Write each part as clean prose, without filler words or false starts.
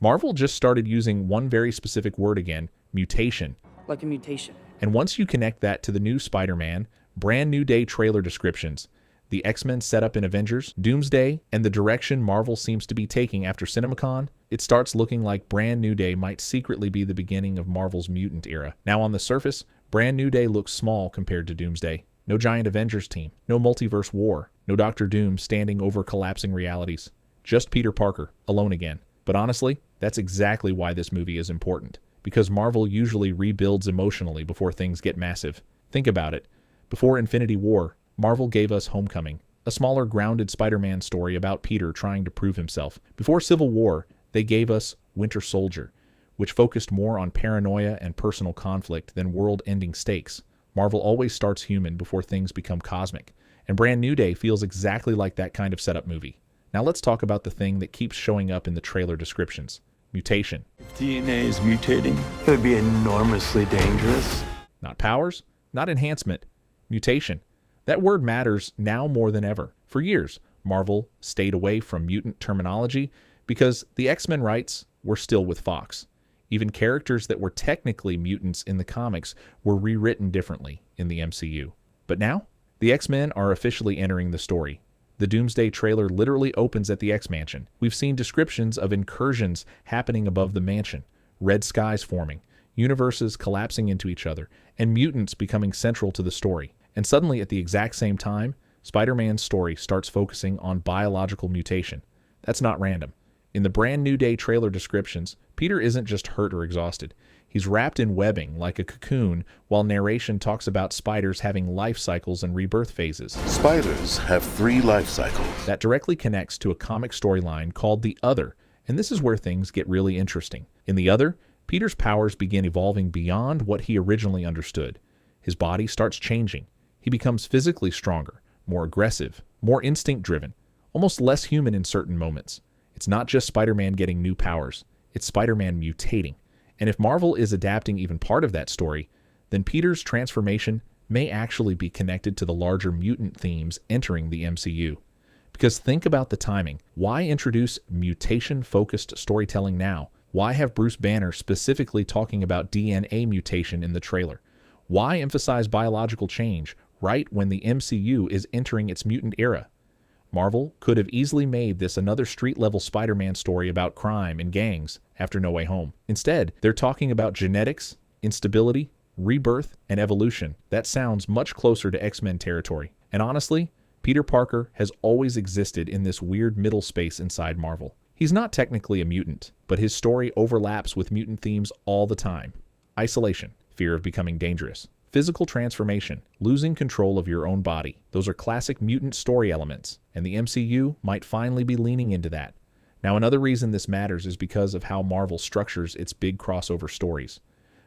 Marvel just started using one very specific word again, mutation. Like a mutation. And once you connect that to the new Spider-Man, Brand New Day trailer descriptions, the X-Men setup in Avengers, Doomsday, and the direction Marvel seems to be taking after CinemaCon, it starts looking like Brand New Day might secretly be the beginning of Marvel's mutant era. Now on the surface, Brand New Day looks small compared to Doomsday. No giant Avengers team, no multiverse war, no Doctor Doom standing over collapsing realities. Just Peter Parker, alone again. But honestly, that's exactly why this movie is important. Because Marvel usually rebuilds emotionally before things get massive. Think about it. Before Infinity War, Marvel gave us Homecoming, a smaller grounded Spider-Man story about Peter trying to prove himself. Before Civil War, they gave us Winter Soldier, which focused more on paranoia and personal conflict than world-ending stakes. Marvel always starts human before things become cosmic, and Brand New Day feels exactly like that kind of setup movie. Now let's talk about the thing that keeps showing up in the trailer descriptions. Mutation. If DNA is mutating, it would be enormously dangerous. Not powers, not enhancement. Mutation. That word matters now more than ever. For years, Marvel stayed away from mutant terminology because the X-Men rights were still with Fox. Even characters that were technically mutants in the comics were rewritten differently in the MCU. But now, the X-Men are officially entering the story. The Doomsday trailer literally opens at the X-Mansion. We've seen descriptions of incursions happening above the mansion, red skies forming, universes collapsing into each other, and mutants becoming central to the story. And suddenly, at the exact same time, Spider-Man's story starts focusing on biological mutation. That's not random. In the Brand New Day trailer descriptions, Peter isn't just hurt or exhausted. He's wrapped in webbing like a cocoon, while narration talks about spiders having life cycles and rebirth phases. Spiders have 3 life cycles. That directly connects to a comic storyline called The Other, and this is where things get really interesting. In The Other, Peter's powers begin evolving beyond what he originally understood. His body starts changing. He becomes physically stronger, more aggressive, more instinct-driven, almost less human in certain moments. It's not just Spider-Man getting new powers, it's Spider-Man mutating. And if Marvel is adapting even part of that story, then Peter's transformation may actually be connected to the larger mutant themes entering the MCU. Because think about the timing. Why introduce mutation-focused storytelling now? Why have Bruce Banner specifically talking about DNA mutation in the trailer? Why emphasize biological change right when the MCU is entering its mutant era? Marvel could have easily made this another street-level Spider-Man story about crime and gangs after No Way Home. Instead, they're talking about genetics, instability, rebirth, and evolution. That sounds much closer to X-Men territory. And honestly, Peter Parker has always existed in this weird middle space inside Marvel. He's not technically a mutant, but his story overlaps with mutant themes all the time. Isolation, fear of becoming dangerous. Physical transformation, losing control of your own body. Those are classic mutant story elements, and the MCU might finally be leaning into that. Now, another reason this matters is because of how Marvel structures its big crossover stories.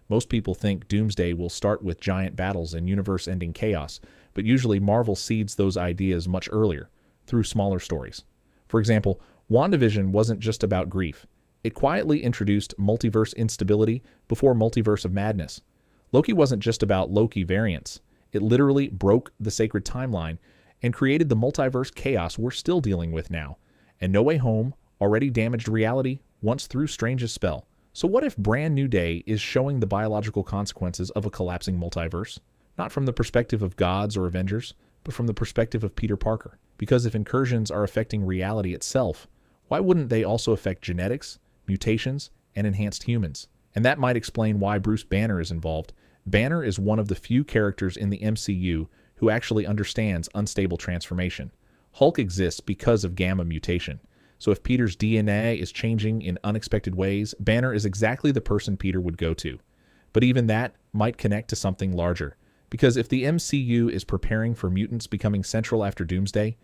Most people think Doomsday will start with giant battles and universe-ending chaos, but usually Marvel seeds those ideas much earlier, through smaller stories. For example, WandaVision wasn't just about grief. It quietly introduced multiverse instability before Multiverse of Madness. Loki wasn't just about Loki variants. It literally broke the sacred timeline and created the multiverse chaos we're still dealing with now. And No Way Home already damaged reality once through Strange's spell. So what if Brand New Day is showing the biological consequences of a collapsing multiverse? Not from the perspective of gods or Avengers, but from the perspective of Peter Parker. Because if incursions are affecting reality itself, why wouldn't they also affect genetics, mutations, and enhanced humans? And that might explain why Bruce Banner is involved. Banner is one of the few characters in the MCU who actually understands unstable transformation. Hulk exists because of gamma mutation. So if Peter's DNA is changing in unexpected ways, Banner is exactly the person Peter would go to. But even that might connect to something larger. Because if the MCU is preparing for mutants becoming central after Doomsday,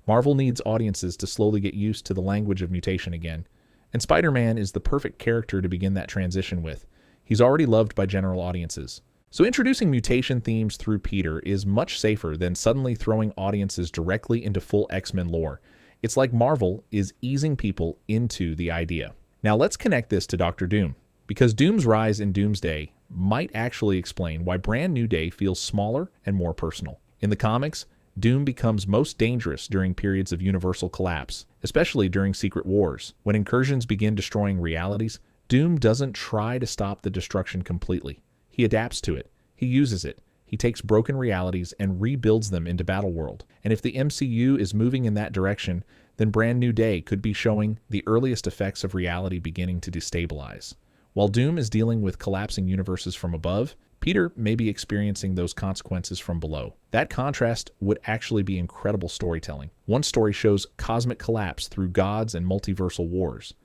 Marvel needs audiences to slowly get used to the language of mutation again. And Spider-Man is the perfect character to begin that transition with. He's already loved by general audiences. So introducing mutation themes through Peter is much safer than suddenly throwing audiences directly into full X-Men lore. It's like Marvel is easing people into the idea. Now let's connect this to Doctor Doom, because Doom's rise in Doomsday might actually explain why Brand New Day feels smaller and more personal. In the comics, Doom becomes most dangerous during periods of universal collapse, especially during Secret Wars. When incursions begin destroying realities, Doom doesn't try to stop the destruction completely. He adapts to it. He uses it. He takes broken realities and rebuilds them into Battleworld. And if the MCU is moving in that direction, then Brand New Day could be showing the earliest effects of reality beginning to destabilize. While Doom is dealing with collapsing universes from above, Peter may be experiencing those consequences from below. That contrast would actually be incredible storytelling. One story shows cosmic collapse through gods and multiversal wars.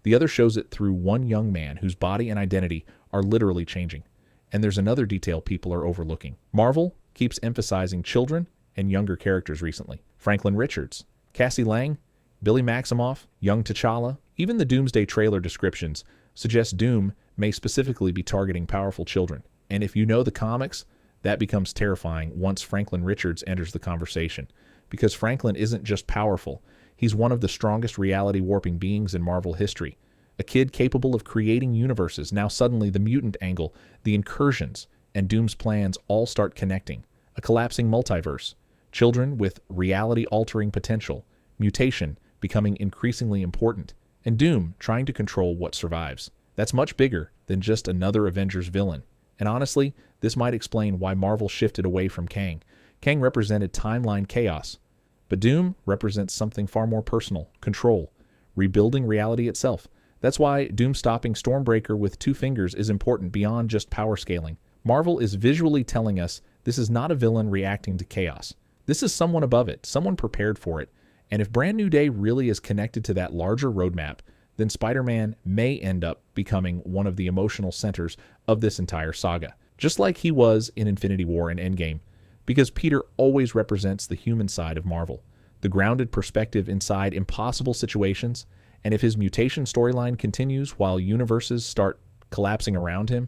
The other shows it through one young man whose body and identity are literally changing. And there's another detail people are overlooking. Marvel keeps emphasizing children and younger characters recently. Franklin Richards, Cassie Lang, Billy Maximoff, young T'Challa. Even the Doomsday trailer descriptions suggest Doom may specifically be targeting powerful children. And if you know the comics, that becomes terrifying once Franklin Richards enters the conversation. Because Franklin isn't just powerful, he's one of the strongest reality warping beings in Marvel history. A kid capable of creating universes. Now suddenly the mutant angle, the incursions, and Doom's plans all start connecting. A collapsing multiverse. Children with reality-altering potential. Mutation becoming increasingly important. And Doom trying to control what survives. That's much bigger than just another Avengers villain. And honestly, this might explain why Marvel shifted away from Kang. Kang represented timeline chaos. But Doom represents something far more personal, control, rebuilding reality itself. That's why Doom stopping Stormbreaker with 2 fingers is important beyond just power scaling. Marvel is visually telling us this is not a villain reacting to chaos. This is someone above it, someone prepared for it. And if Brand New Day really is connected to that larger roadmap, then Spider-Man may end up becoming one of the emotional centers of this entire saga, just like he was in Infinity War and Endgame, because Peter always represents the human side of Marvel, the grounded perspective inside impossible situations, and if his mutation storyline continues while universes start collapsing around him,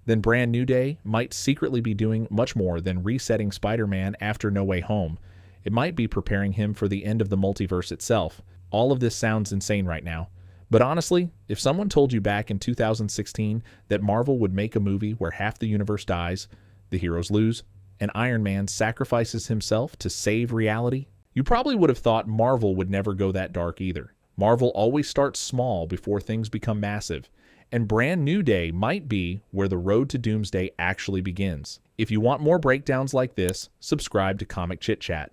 then Brand New Day might secretly be doing much more than resetting Spider-Man after No Way Home. It might be preparing him for the end of the multiverse itself. All of this sounds insane right now. But honestly, if someone told you back in 2016 that Marvel would make a movie where half the universe dies, the heroes lose, and Iron Man sacrifices himself to save reality, you probably would have thought Marvel would never go that dark either. Marvel always starts small before things become massive, and Brand New Day might be where the road to Doomsday actually begins. If you want more breakdowns like this, subscribe to Comic Chit-Chat.